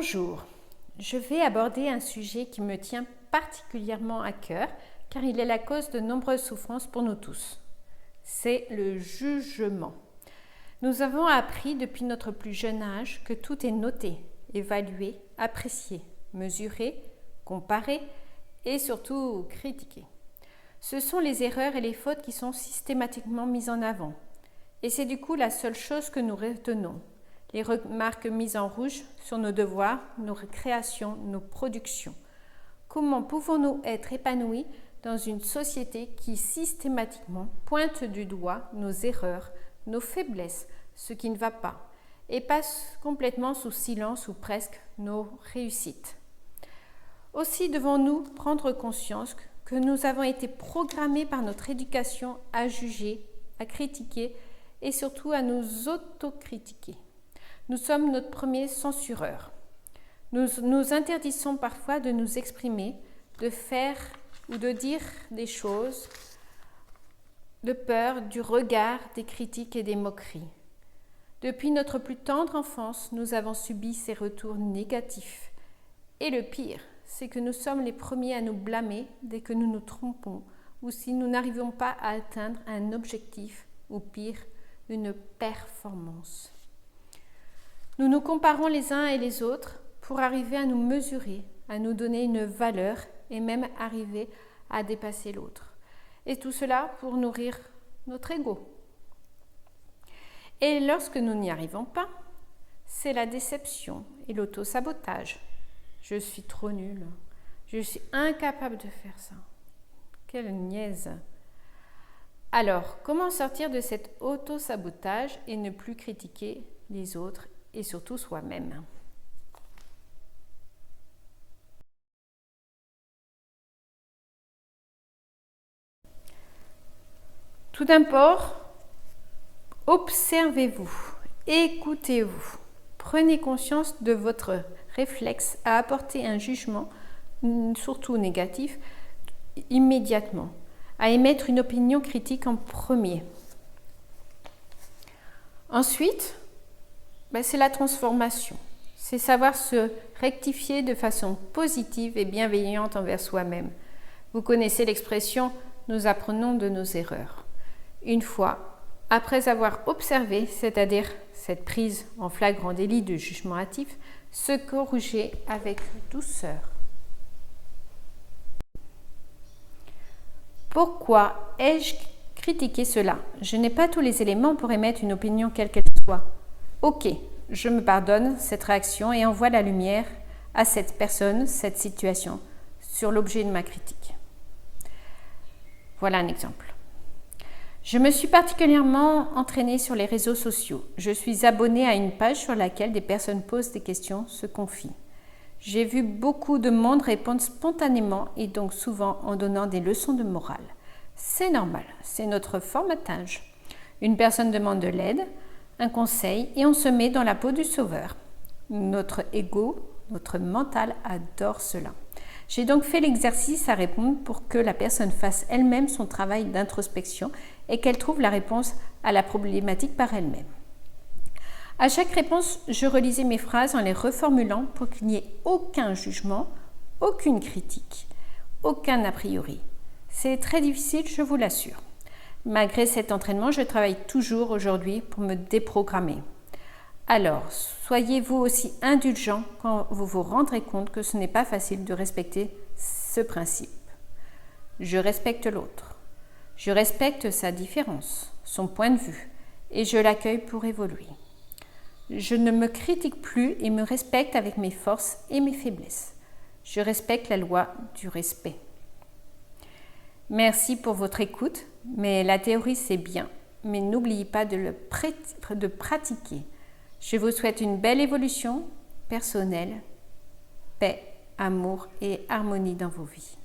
Bonjour, je vais aborder un sujet qui me tient particulièrement à cœur car il est la cause de nombreuses souffrances pour nous tous. C'est le jugement. Nous avons appris depuis notre plus jeune âge que tout est noté, évalué, apprécié, mesuré, comparé et surtout critiqué. Ce sont les erreurs et les fautes qui sont systématiquement mises en avant. Et c'est du coup la seule chose que nous retenons. Les remarques mises en rouge sur nos devoirs, nos créations, nos productions. Comment pouvons-nous être épanouis dans une société qui systématiquement pointe du doigt nos erreurs, nos faiblesses, ce qui ne va pas, et passe complètement sous silence ou presque nos réussites? Aussi devons-nous prendre conscience que nous avons été programmés par notre éducation à juger, à critiquer et surtout à nous autocritiquer. Nous sommes notre premier censureur. Nous nous interdisons parfois de nous exprimer, de faire ou de dire des choses de peur du regard, des critiques et des moqueries. Depuis notre plus tendre enfance, nous avons subi ces retours négatifs. Et le pire, c'est que nous sommes les premiers à nous blâmer dès que nous nous trompons ou si nous n'arrivons pas à atteindre un objectif ou pire, une performance. Nous nous comparons les uns et les autres pour arriver à nous mesurer, à nous donner une valeur et même arriver à dépasser l'autre. Et tout cela pour nourrir notre ego. Et lorsque nous n'y arrivons pas, c'est la déception et l'auto-sabotage. Je suis trop nulle, je suis incapable de faire ça. Quelle niaise! Alors, comment sortir de cet auto-sabotage et ne plus critiquer les autres et surtout soi-même? Tout d'abord, observez-vous, écoutez-vous, prenez conscience de votre réflexe à apporter un jugement, surtout négatif, immédiatement, à émettre une opinion critique en premier. Ensuite, c'est la transformation. C'est savoir se rectifier de façon positive et bienveillante envers soi-même. Vous connaissez l'expression « nous apprenons de nos erreurs ». Une fois, après avoir observé, c'est-à-dire cette prise en flagrant délit de jugement hâtif, se corriger avec douceur. Pourquoi ai-je critiqué cela? Je n'ai pas tous les éléments pour émettre une opinion quelle qu'elle soit. Ok, je me pardonne cette réaction et envoie la lumière à cette personne, cette situation, sur l'objet de ma critique. Voilà un exemple. Je me suis particulièrement entraînée sur les réseaux sociaux. Je suis abonnée à une page sur laquelle des personnes posent des questions, se confient. J'ai vu beaucoup de monde répondre spontanément et donc souvent en donnant des leçons de morale. C'est normal, c'est notre formatage. Une personne demande de l'aide, un conseil et on se met dans la peau du sauveur. Notre ego, notre mental adore cela. J'ai donc fait l'exercice à répondre pour que la personne fasse elle-même son travail d'introspection et qu'elle trouve la réponse à la problématique par elle-même. À chaque réponse, je relisais mes phrases en les reformulant pour qu'il n'y ait aucun jugement, aucune critique, aucun a priori. C'est très difficile, je vous l'assure. Malgré cet entraînement, je travaille toujours aujourd'hui pour me déprogrammer. Alors, soyez vous aussi indulgents quand vous vous rendrez compte que ce n'est pas facile de respecter ce principe. Je respecte l'autre. Je respecte sa différence, son point de vue, et je l'accueille pour évoluer. Je ne me critique plus et me respecte avec mes forces et mes faiblesses. Je respecte la loi du respect. Merci pour votre écoute, mais la théorie c'est bien, mais n'oubliez pas de pratiquer. Je vous souhaite une belle évolution personnelle, paix, amour et harmonie dans vos vies.